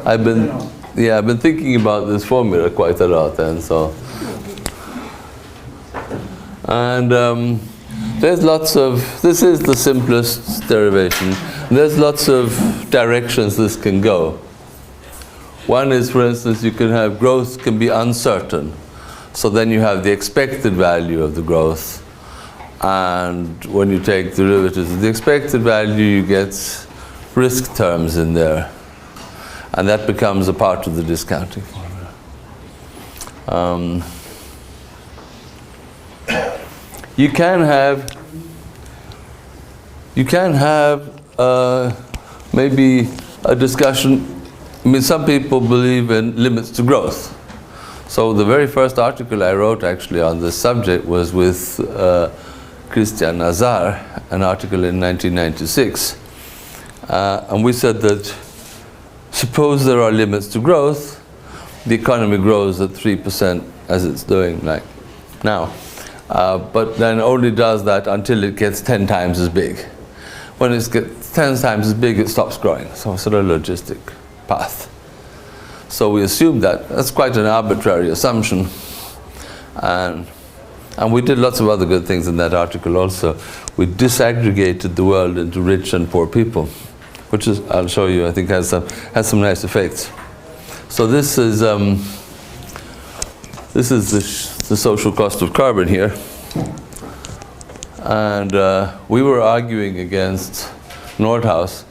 I've been thinking about this formula quite a lot, and so. And there's lots of, this is the simplest derivation. There's lots of directions this can go. One is, for instance, you can have growth can be uncertain. So then you have the expected value of the growth. And when you take derivatives of the expected value, you get risk terms in there. And that becomes a part of the discounting formula. You can have maybe a discussion. I mean, some people believe in limits to growth. So the very first article I wrote actually on this subject was with Christian Nazar, an article in 1996. And we said that suppose there are limits to growth, the economy grows at 3% as it's doing like now. But then only does that until it gets 10 times as big. When it gets 10 times as big, it stops growing. So sort of logistic path. So we assume that. That's quite an arbitrary assumption. And we did lots of other good things in that article also. We disaggregated the world into rich and poor people, which is, I'll show you, I think has some nice effects. So this is the social cost of carbon here. And we were arguing against Nordhaus,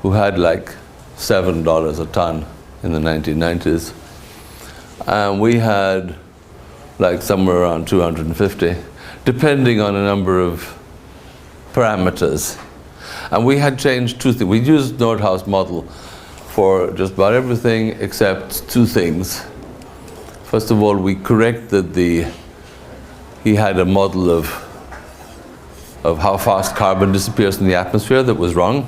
who had like $7 a ton in the 1990s. And we had like somewhere around 250, depending on a number of parameters. And we had changed two things. We used Nordhaus model for just about everything except two things. First of all, we corrected he had a model of how fast carbon disappears in the atmosphere that was wrong.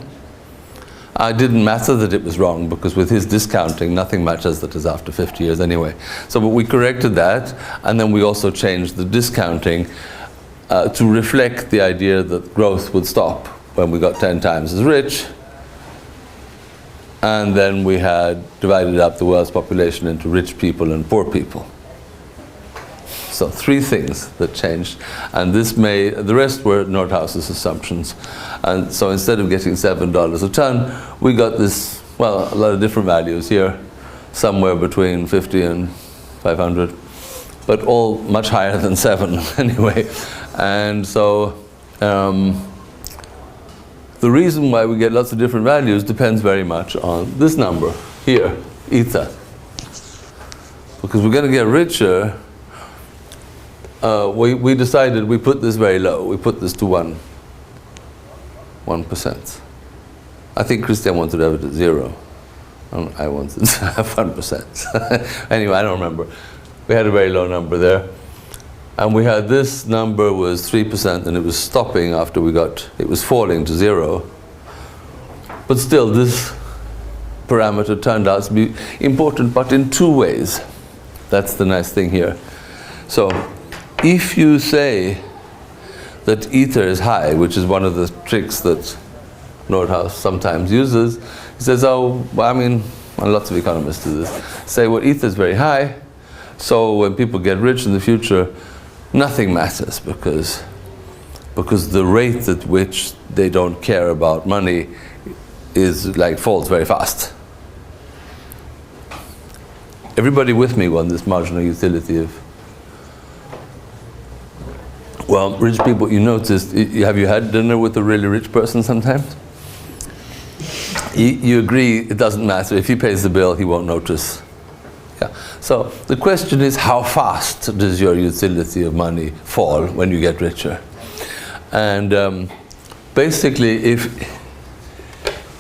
It didn't matter that it was wrong, because with his discounting, nothing matters that is after 50 years anyway. So but we corrected that, and then we also changed the discounting to reflect the idea that growth would stop when we got 10 times as rich. And then we had divided up the world's population into rich people and poor people. So three things that changed, and the rest were Nordhaus's assumptions. And so instead of getting $7 a ton, we got this, well, a lot of different values here, somewhere between 50 and 500, but all much higher than 7 anyway. And so the reason why we get lots of different values depends very much on this number here, eta. Because we're going to get richer. We decided we put this very low. We put this to 1%. I think Christian wanted to have it at 0. I wanted to have 1%. Anyway, I don't remember. We had a very low number there. And we had this number was 3%, and it was stopping after it was falling to 0. But still, this parameter turned out to be important, but in two ways. That's the nice thing here. So, if you say that ether is high, which is one of the tricks that Nordhaus sometimes uses, he says, oh, well, I mean, and lots of economists do this, say, well, ether is very high, so when people get rich in the future, nothing matters, because the rate at which they don't care about money is like falls very fast. Everybody with me on this marginal utility of, well, rich people, you noticed, have you had dinner with a really rich person sometimes? You agree it doesn't matter. If he pays the bill, he won't notice. Yeah. So the question is, how fast does your utility of money fall when you get richer? And basically, if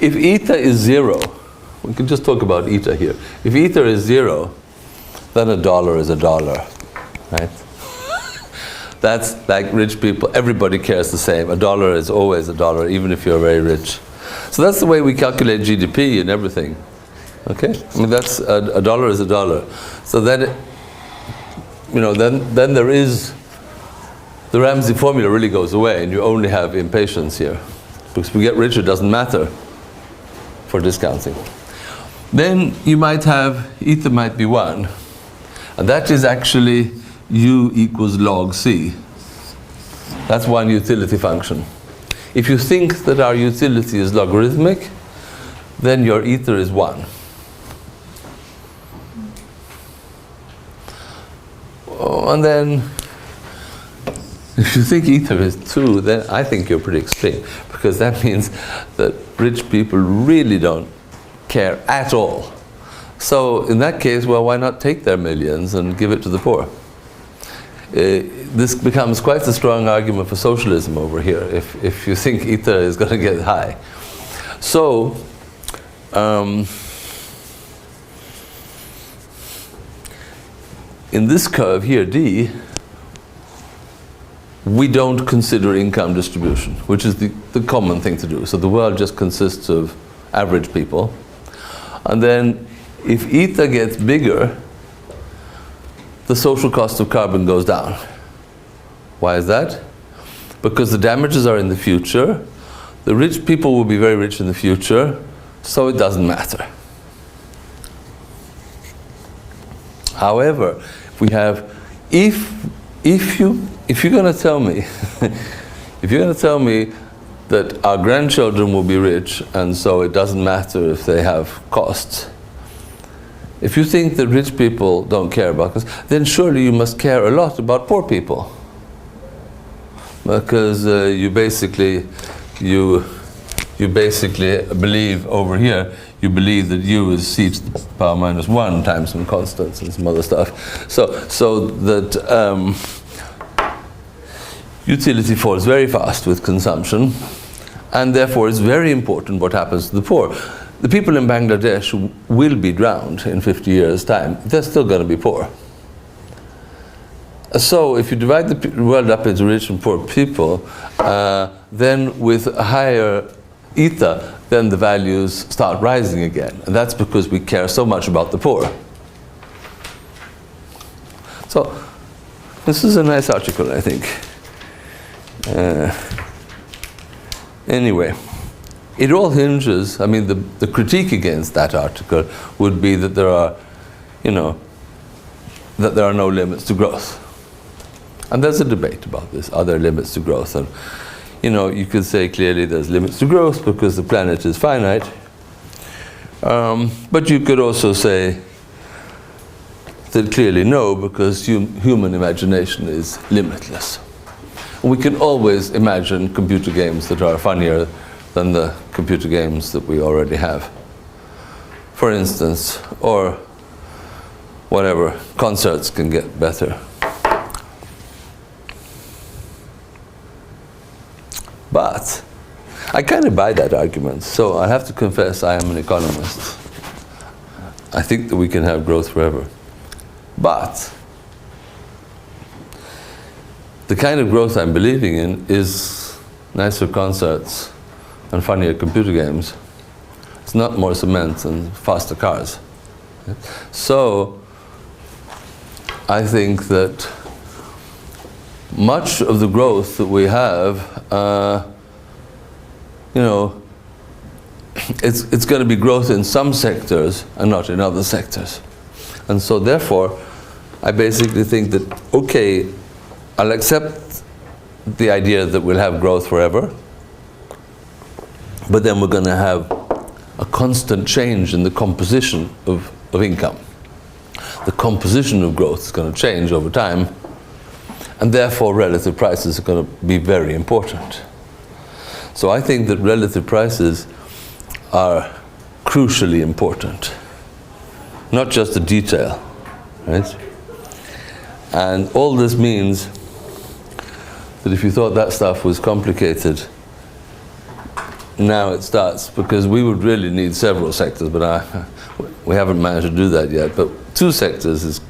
eta is 0, we can just talk about eta here. If eta is 0, then $1 is $1, right? That's like rich people, everybody cares the same. $1 is always $1, even if you're very rich. So that's the way we calculate GDP and everything. Okay? I mean, that's $1 is $1. So then, then there is, the Ramsey formula really goes away, and you only have impatience here. Because we get richer, it doesn't matter for discounting. Then you might have, eta might be 1. And that is actually u equals log c. That's one utility function. If you think that our utility is logarithmic, then your eta is 1. And then, if you think eta is 2, then I think you're pretty extreme, because that means that rich people really don't care at all. So in that case, well, why not take their millions and give it to the poor? This becomes quite a strong argument for socialism over here, if you think eta is going to get high. So, in this curve here, D, we don't consider income distribution, which is the common thing to do. So the world just consists of average people. And then if eta gets bigger, the social cost of carbon goes down. Why is that? Because the damages are in the future. The rich people will be very rich in the future, so it doesn't matter. However, we have, if you're going to tell me, if you're going to tell me that our grandchildren will be rich, and so it doesn't matter if they have costs. If you think that rich people don't care about costs, then surely you must care a lot about poor people, because you basically believe over here. You believe that u is c to the power minus 1 times some constants and some other stuff. So that utility falls very fast with consumption, and therefore it's very important what happens to the poor. The people in Bangladesh will be drowned in 50 years' time. They're still going to be poor. So if you divide the world up into rich and poor people, then with a higher eta, then the values start rising again. And that's because we care so much about the poor. So this is a nice article, I think. Anyway, it all hinges, I mean, the critique against that article would be that there are, that there are no limits to growth. And there's a debate about this. Are there limits to growth? And you could say clearly there's limits to growth because the planet is finite. But you could also say that clearly no, because human imagination is limitless. We can always imagine computer games that are funnier than the computer games that we already have. For instance, or whatever, concerts can get better. But I kind of buy that argument, so I have to confess I am an economist. I think that we can have growth forever. But the kind of growth I'm believing in is nicer concerts and funnier computer games. It's not more cement and faster cars. So I think that much of the growth that we have, it's going to be growth in some sectors and not in other sectors. And so therefore, I basically think that, okay, I'll accept the idea that we'll have growth forever, but then we're going to have a constant change in the composition of income. The composition of growth is going to change over time, and therefore relative prices are going to be very important. So I think that relative prices are crucially important, not just a detail, right? And all this means that if you thought that stuff was complicated, now it starts, because we would really need several sectors, but we haven't managed to do that yet. But 2 sectors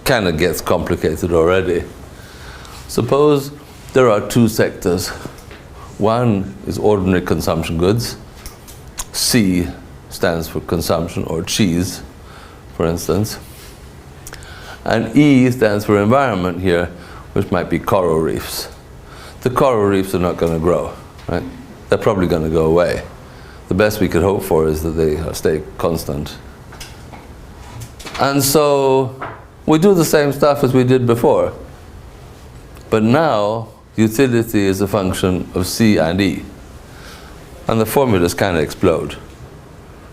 kind of gets complicated already. Suppose there are 2 sectors. One is ordinary consumption goods. C stands for consumption, or cheese, for instance. And E stands for environment here, which might be coral reefs. The coral reefs are not going to grow, right? They're probably going to go away. The best we could hope for is that they stay constant And so we do the same stuff as we did before. But now, utility is a function of C and E. And the formulas kind of explode.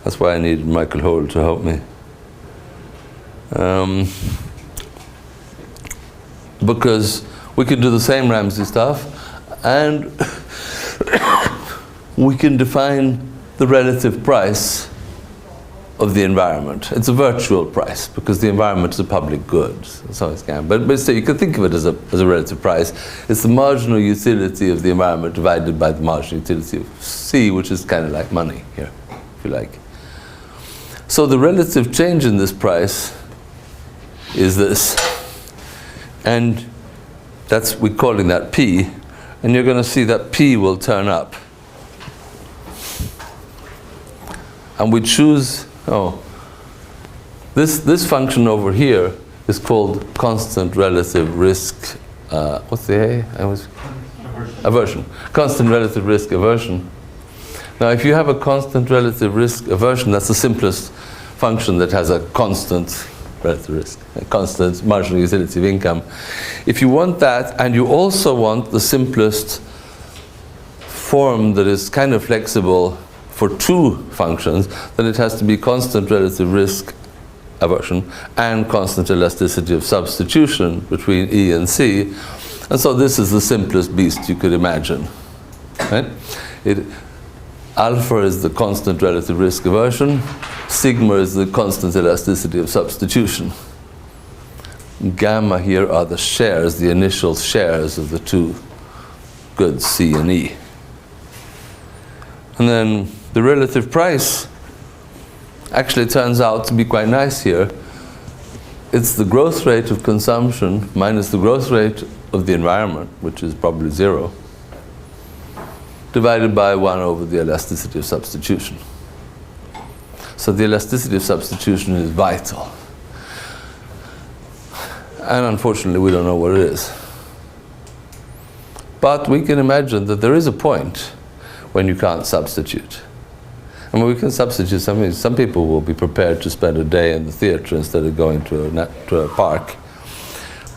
That's why I needed Michael Hole to help me. Because we can do the same Ramsey stuff, and we can define the relative price of the environment. It's a virtual price, because the environment is a public good. So it's kind of, but still, you can think of it as a relative price. It's the marginal utility of the environment divided by the marginal utility of C, which is kind of like money here, if you like. So the relative change in this price is this. And we're calling that P, and you're going to see that P will turn up. And we choose, this function over here is called constant relative risk, what's the A? Aversion. Constant relative risk aversion. Now if you have a constant relative risk aversion, that's the simplest function that has a constant relative risk, a constant marginal utility of income. If you want that, and you also want the simplest form that is kind of flexible for two functions, then it has to be constant relative risk aversion and constant elasticity of substitution between E and C. And so this is the simplest beast you could imagine. Right? Alpha is the constant relative risk aversion, sigma is the constant elasticity of substitution. Gamma here are the shares, the initial shares of the two goods, C and E. And then the relative price actually turns out to be quite nice here. It's the growth rate of consumption minus the growth rate of the environment, which is probably 0, divided by 1 over the elasticity of substitution. So the elasticity of substitution is vital. And unfortunately, we don't know what it is. But we can imagine that there is a point when you can't substitute. I mean, we can substitute something. Some people will be prepared to spend a day in the theater instead of going to a park.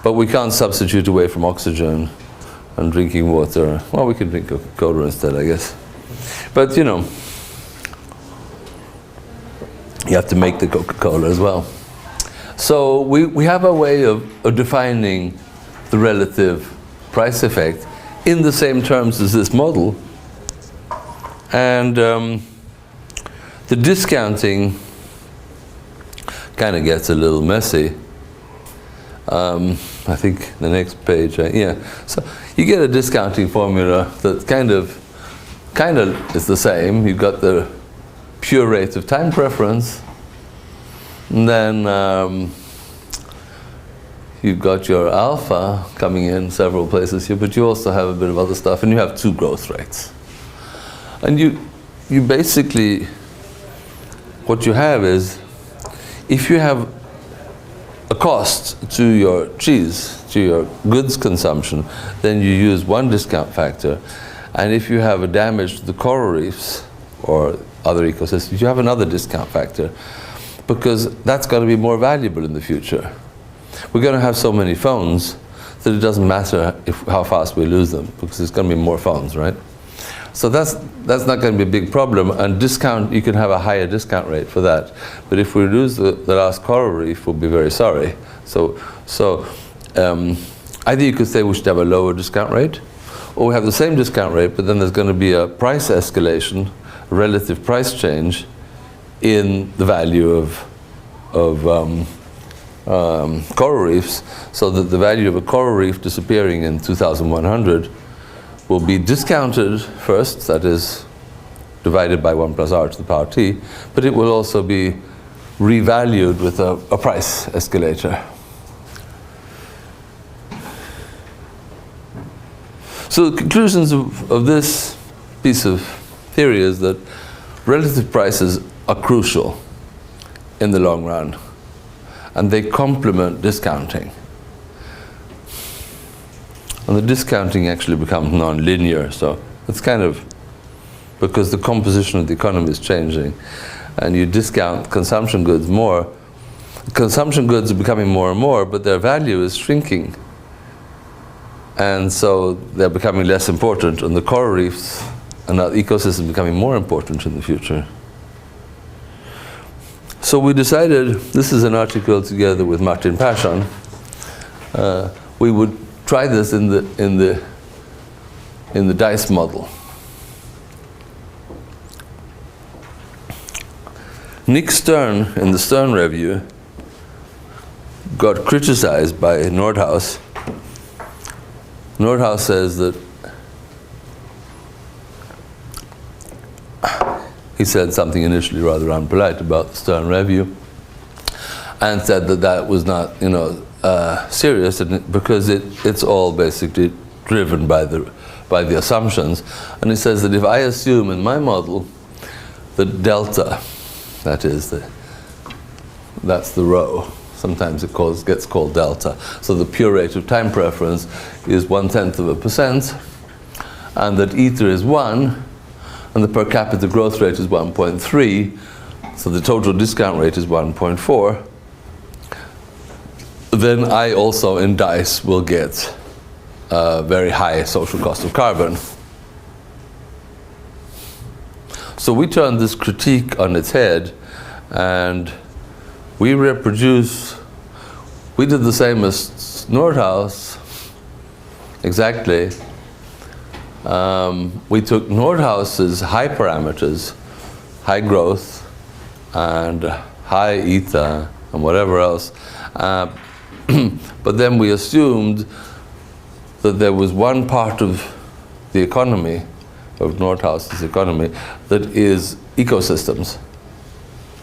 But we can't substitute away from oxygen and drinking water. Well, we can drink Coca-Cola instead, I guess. But, you have to make the Coca-Cola as well. So we have a way of defining the relative price effect in the same terms as this model. And the discounting kind of gets a little messy. I think the next page, So you get a discounting formula that kind of is the same. You've got the pure rate of time preference, and then you've got your alpha coming in several places here, but you also have a bit of other stuff, and you have two growth rates. And you basically, what you have is, if you have a cost to your cheese, to your goods consumption, then you use one discount factor. And if you have a damage to the coral reefs or other ecosystems, you have another discount factor, because that's going to be more valuable in the future. We're going to have so many phones that it doesn't matter how fast we lose them, because there's going to be more phones, right? So that's not going to be a big problem, and you can have a higher discount rate for that. But if we lose the last coral reef, we'll be very sorry. So either you could say we should have a lower discount rate, or we have the same discount rate, but then there's going to be a price escalation, a relative price change in the value of coral reefs, so that the value of a coral reef disappearing in 2100 will be discounted first, that is divided by 1 plus r to the power t, but it will also be revalued with a price escalator. So the conclusions of this piece of theory is that relative prices are crucial in the long run, and they complement discounting. And the discounting actually becomes non-linear, so it's kind of, because the composition of the economy is changing, and you discount consumption goods more, consumption goods are becoming more and more, but their value is shrinking. And so they're becoming less important, and the coral reefs and our ecosystem becoming more important in the future. So we decided, this is an article together with Martin Persson, we would try this in the DICE model. Nick Stern, in the Stern Review, got criticized by Nordhaus. Nordhaus says that he said something initially rather unpolite about the Stern Review, and said that that was not, serious, because it's all basically driven by the assumptions. And he says that if I assume in my model that delta, that's the rho. Sometimes it gets called delta. So the pure rate of time preference is 0.1%, and that ether is 1, and the per capita growth rate is 1.3, so the total discount rate is 1.4, then I also in DICE will get a very high social cost of carbon. So we turned this critique on its head, and we did the same as Nordhaus, exactly. We took Nordhaus's high parameters, high growth, and high eta, and whatever else, but then we assumed that there was one part of the economy, of Nordhaus's economy, that is ecosystems.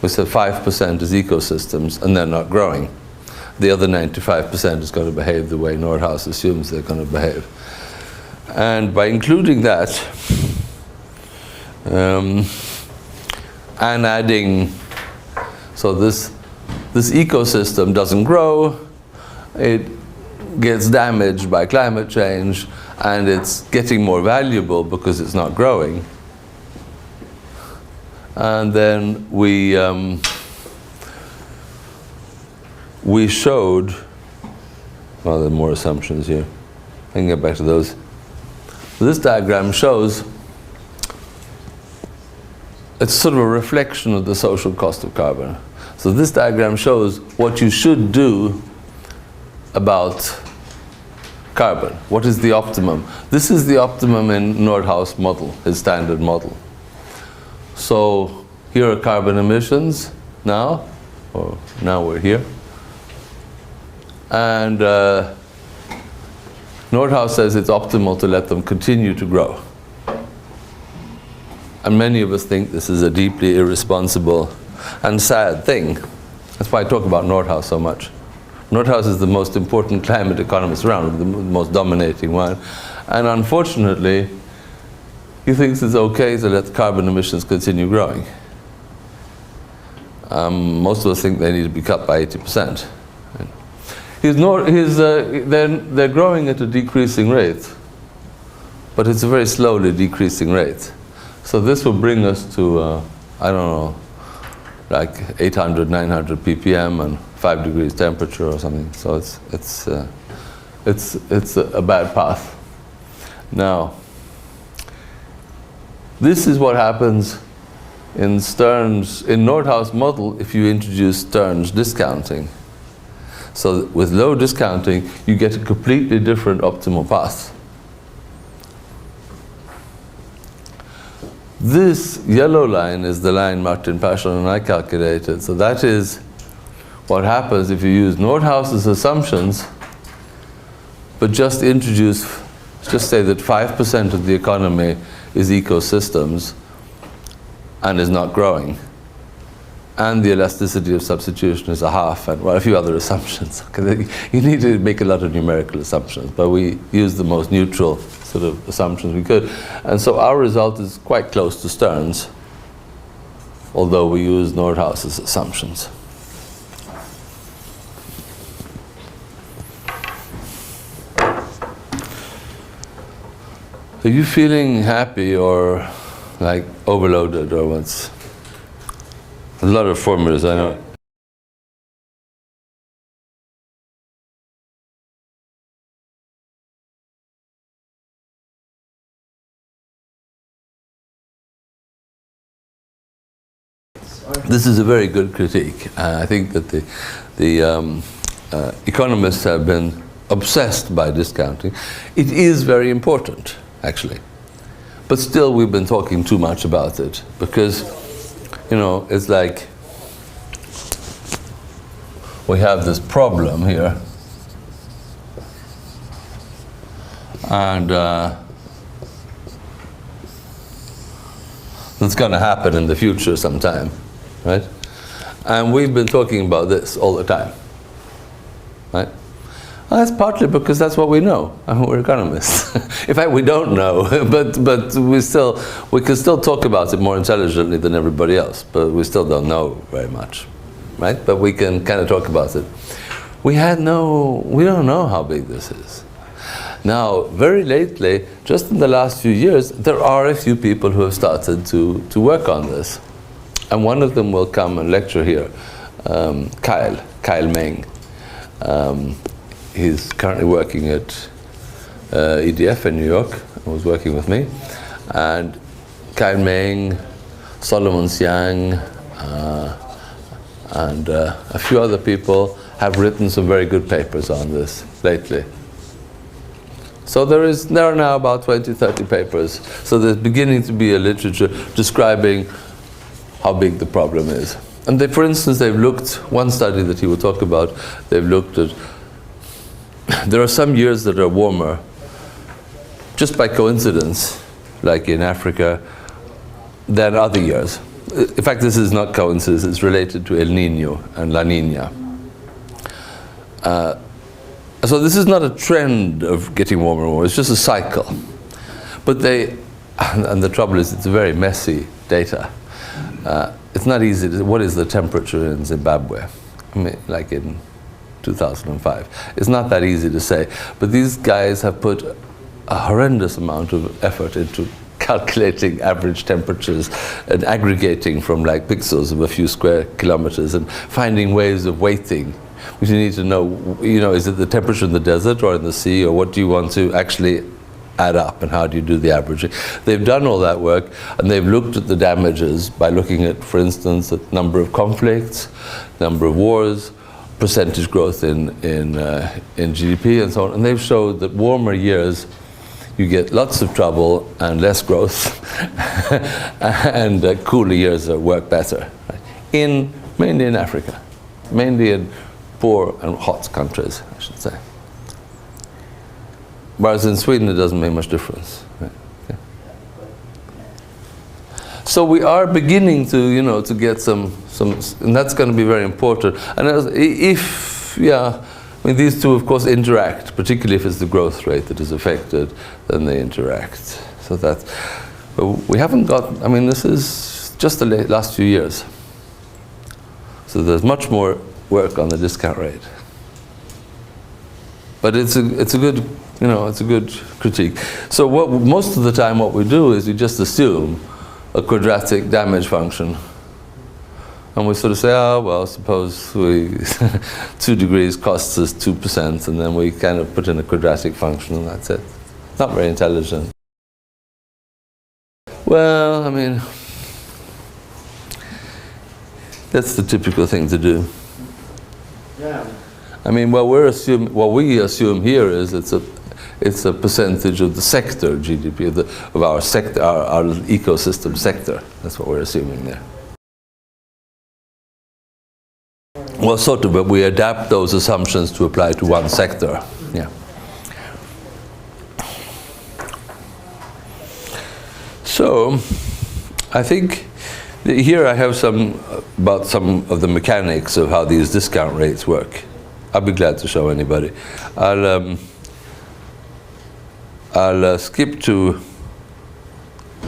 We said 5% is ecosystems, and they're not growing. The other 95% is going to behave the way Nordhaus assumes they're going to behave. And by including that, and adding, so this ecosystem doesn't grow, it gets damaged by climate change, and it's getting more valuable because it's not growing. And then we showed, well, there are more assumptions here. I can get back to those. This diagram shows, it's sort of a reflection of the social cost of carbon. So this diagram shows what you should do about carbon. What is the optimum? This is the optimum in Nordhaus' model, his standard model. So here are carbon emissions now, or now we're here. And Nordhaus says it's optimal to let them continue to grow. And many of us think this is a deeply irresponsible and sad thing. That's why I talk about Nordhaus so much. Nordhaus is the most important climate economist around, the most dominating one. And unfortunately, he thinks it's okay to let carbon emissions continue growing. Most of us think they need to be cut by 80%. They're growing at a decreasing rate, but it's a very slowly decreasing rate. So this will bring us to, I don't know, like 800, 900 ppm and 5 degrees temperature or something. So it's a bad path. Now, this is what happens in Nordhaus' model if you introduce Stern's discounting. So with low discounting, you get a completely different optimal path. This yellow line is the line Martin Persson and I calculated. So that is what happens if you use Nordhaus's assumptions, but just say that 5% of the economy is ecosystems and is not growing. And the elasticity of substitution is 1/2, and well, a few other assumptions. You need to make a lot of numerical assumptions, but we used the most neutral sort of assumptions we could. And so our result is quite close to Stern's, although we use Nordhaus's assumptions. Are you feeling happy or like overloaded or what's? A lot of formulas, I know. This is a very good critique. I think that the economists have been obsessed by discounting. It is very important, actually. But still we've been talking too much about it because, you know, it's like we have this problem here and it's going to happen in the future sometime, right? And we've been talking about this all the time, right? Well, that's partly because that's what we know. I mean, we're economists. In fact, we don't know, but we can still talk about it more intelligently than everybody else. But we still don't know very much, right? But we can kind of talk about it. We don't know how big this is. Now, very lately, just in the last few years, there are a few people who have started to work on this, and one of them will come and lecture here, Kyle Meng. He's currently working at EDF in New York, and was working with me. And Kyle Meng, Solomon Siang, and a few other people have written some very good papers on this lately. So there are now about 20, 30 papers. So there's beginning to be a literature describing how big the problem is. And they, for instance, they've looked, one study that he will talk about, they've looked at, there are some years that are warmer, just by coincidence, like in Africa, than other years. In fact, this is not coincidence, it's related to El Niño and La Niña. So this is not a trend of getting warmer and warmer, it's just a cycle. But and the trouble is it's very messy data. It's not easy to, what is the temperature in Zimbabwe? I mean, like in 2005. It's not that easy to say. But these guys have put a horrendous amount of effort into calculating average temperatures and aggregating from like pixels of a few square kilometers and finding ways of weighting. Which you need to know, you know, is it the temperature in the desert or in the sea, or what do you want to actually add up, and how do you do the averaging? They've done all that work, and they've looked at the damages by looking at, for instance, the number of conflicts, number of wars, percentage growth in GDP and so on, and they've showed that warmer years you get lots of trouble and less growth, and cooler years work better, right? Mainly in Africa, mainly in poor and hot countries, I should say. Whereas in Sweden it doesn't make much difference. Right? Okay. So we are beginning to, you know, to get some, and that's going to be very important. And I mean, these two of course interact, particularly if it's the growth rate that is affected, then they interact. So but we haven't got, I mean, this is just the last few years. So there's much more work on the discount rate. But it's a good, you know, it's a good critique. So most of the time what we do is we just assume a quadratic damage function. And we sort of say, oh, well, suppose 2 degrees costs us 2%, and then we kind of put in a quadratic function and that's it. Not very intelligent. Well, I mean, that's the typical thing to do. Yeah. I mean, what we assume here is it's a percentage of the sector GDP of our sector, our ecosystem sector. That's what we're assuming there. Well, sort of, but we adapt those assumptions to apply to one sector. Yeah. So, I think here I have about some of the mechanics of how these discount rates work. I'll be glad to show anybody. I'll skip to,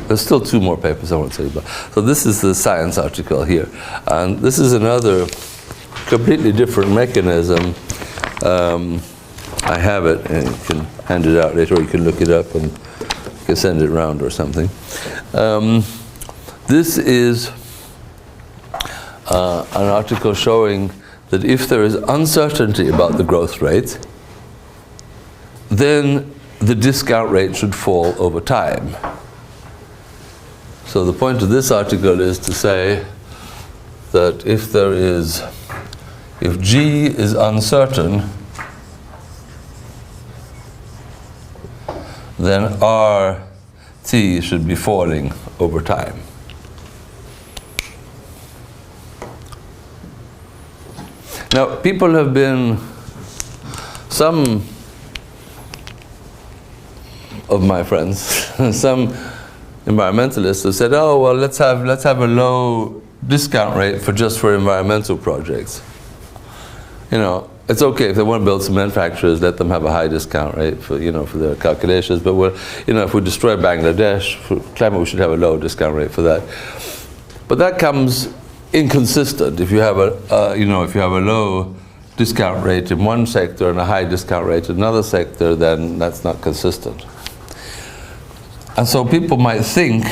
there's still 2 more papers I want to tell you about. So this is the Science article here. And this is another completely different mechanism. I have it, and you can hand it out later, or you can look it up and you can send it around or something. This is an article showing that if there is uncertainty about the growth rate, then the discount rate should fall over time. So the point of this article is to say, that if G is uncertain, then RT should be falling over time. Now, people have been, some of my friends, some environmentalists have said, oh, well, let's have a low discount rate for environmental projects. You know, it's okay if they want to build cement factories, let them have a high discount rate for their calculations. But if we destroy Bangladesh for climate, we should have a low discount rate for that. But that comes inconsistent. If you have a low discount rate in one sector and a high discount rate in another sector, then that's not consistent. And so people might think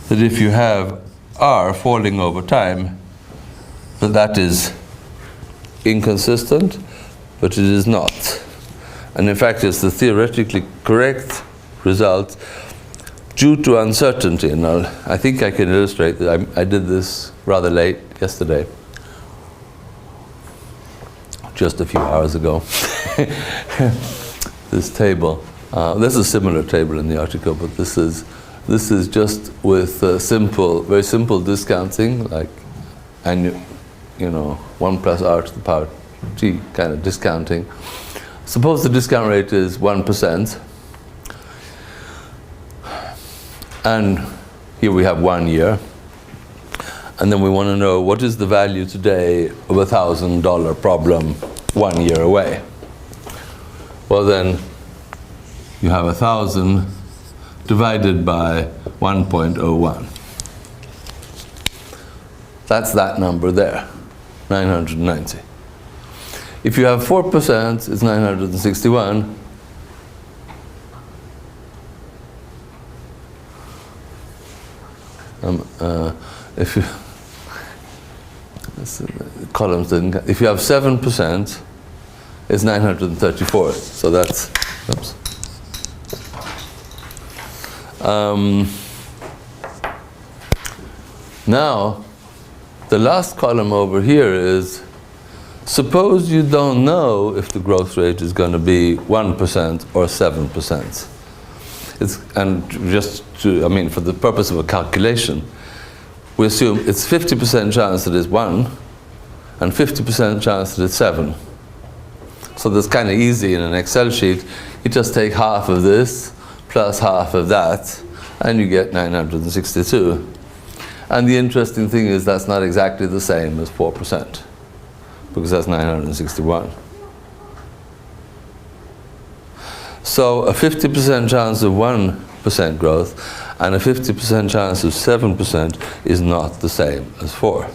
that if you have R falling over time, that is inconsistent, but it is not. And in fact, it's the theoretically correct result due to uncertainty. And I think I can illustrate that. I did this rather late yesterday, just a few hours ago. This table. There's a similar table in the article, but this is just with very simple discounting, like 1 plus R to the power T kind of discounting. Suppose the discount rate is 1%, and here we have 1 year, and then we want to know what is the value today of $1,000 problem 1 year away. Well, then you have 1,000 divided by 1.01. That's that number there, 990. If you have 4%, it's 961. If you columns didn't. If you have 7%, it's 934. So that's. Oops. Now, the last column over here is, suppose you don't know if the growth rate is going to be 1% or 7%. For the purpose of a calculation, we assume it's 50% chance that it's 1 and 50% chance that it's 7. So that's kind of easy in an Excel sheet. You just take half of this plus half of that, and you get 962. And the interesting thing is that's not exactly the same as 4%, because that's 961. So a 50% chance of 1% growth and a 50% chance of 7% is not the same as 4.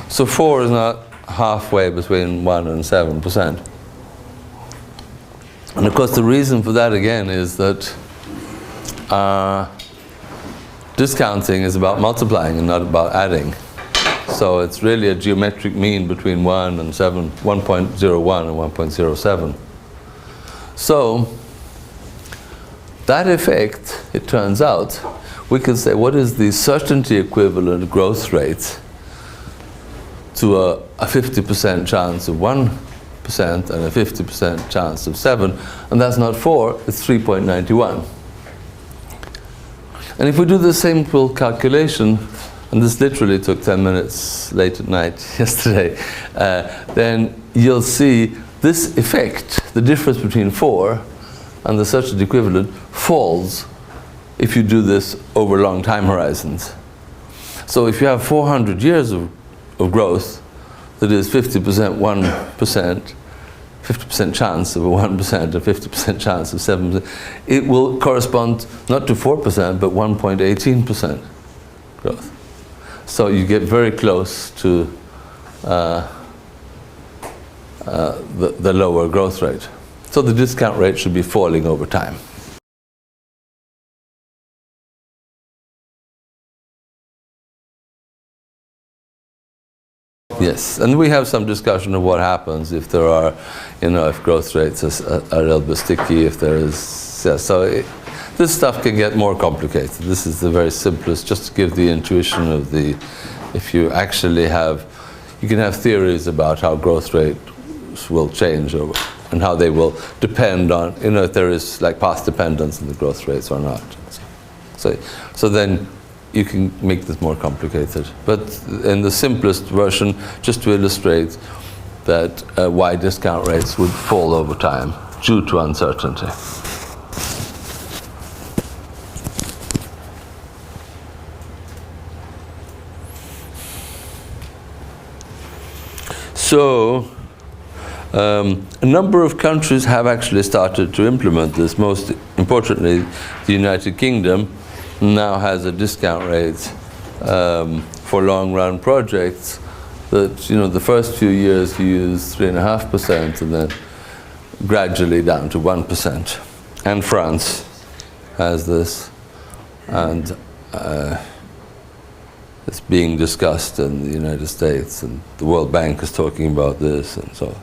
So 4 is not halfway between 1 and 7%. And of course the reason for that again is that discounting is about multiplying and not about adding. So it's really a geometric mean between 1 and 7, 1.01 and 1.07. So that effect, it turns out, we can say what is the certainty equivalent growth rate to a 50% chance of 1% and a 50% chance of 7, and that's not 4, it's 3.91. And if we do the simple calculation, and this literally took 10 minutes late at night yesterday, then you'll see this effect, the difference between 4 and the certainty equivalent, falls if you do this over long time horizons. So if you have 400 years of growth, that is 50% 1%, 50% chance of a 1% and 50% chance of 7%, it will correspond not to 4% but 1.18% growth. So you get very close to the lower growth rate. So the discount rate should be falling over time. Yes, and we have some discussion of what happens if there are, if growth rates are a little bit sticky, if there is, this stuff can get more complicated. This is the very simplest, just to give the intuition of the if you actually have, you can have theories about how growth rates will change and how they will depend on, if there is like path dependence in the growth rates or not. So then you can make this more complicated. But in the simplest version, just to illustrate that why discount rates would fall over time due to uncertainty. So, a number of countries have actually started to implement this. Most importantly, the United Kingdom now has a discount rate for long-run projects that, the first few years you use 3.5% and then gradually down to 1%. And France has this, and it's being discussed in the United States, and the World Bank is talking about this, and so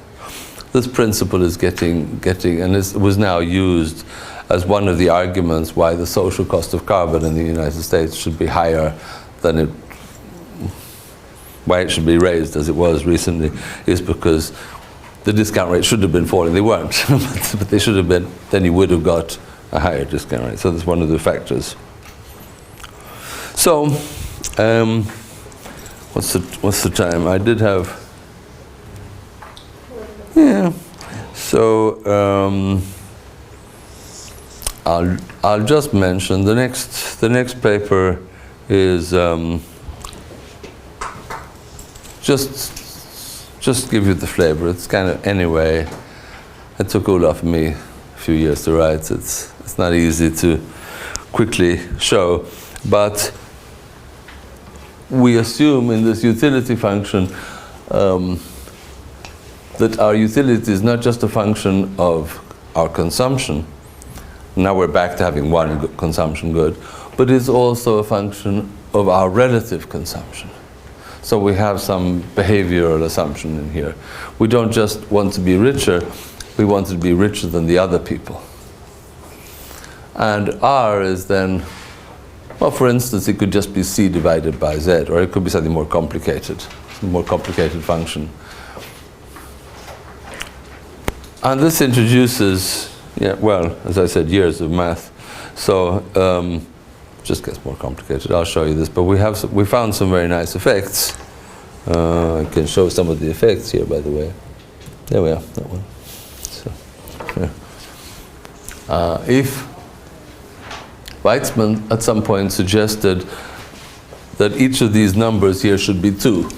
this principle is getting, and it was now used as one of the arguments why the social cost of carbon in the United States should be higher than why it should be raised as it was recently, is because the discount rate should have been falling. They weren't, but they should have been. Then you would have got a higher discount rate. So that's one of the factors. So, what's the time? I did have. Yeah. So I'll just mention the next paper is just give you the flavor. It's kind of, anyway, it took Olof and me a few years to write. It's not easy to quickly show, but we assume in this utility function that our utility is not just a function of our consumption. Now we're back to having one consumption good, but it's also a function of our relative consumption. So we have some behavioral assumption in here. We don't just want to be richer, we want to be richer than the other people. And R is then, well, for instance, it could just be C divided by Z, or it could be something more complicated, function. And this introduces, as I said, years of math. So just gets more complicated. I'll show you this, but we found some very nice effects. I can show some of the effects here, by the way. There we are, that one. So, if Weizmann at some point suggested that each of these numbers here should be 2.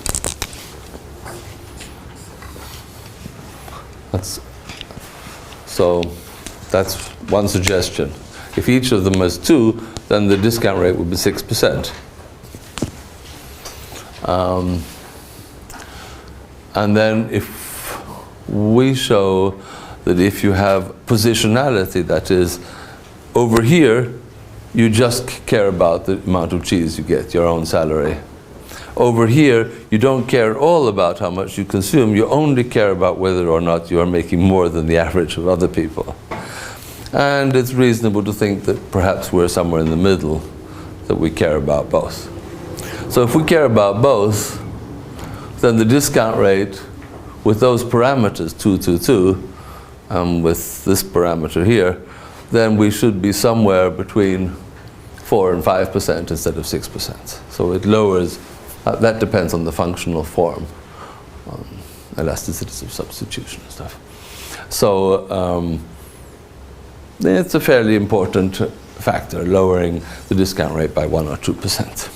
That's one suggestion. If each of them is 2, then the discount rate would be 6%. And then if we show that if you have positionality, that is, over here, you just care about the amount of cheese you get, your own salary. Over here, you don't care at all about how much you consume, you only care about whether or not you are making more than the average of other people. And it's reasonable to think that perhaps we're somewhere in the middle, that we care about both. So if we care about both, then the discount rate with those parameters, 2, 2, 2, with this parameter here, then we should be somewhere between 4 and 5% instead of 6%. So it lowers, that depends on the functional form, elasticities of substitution and stuff. So it's a fairly important factor, lowering the discount rate by 1 or 2%.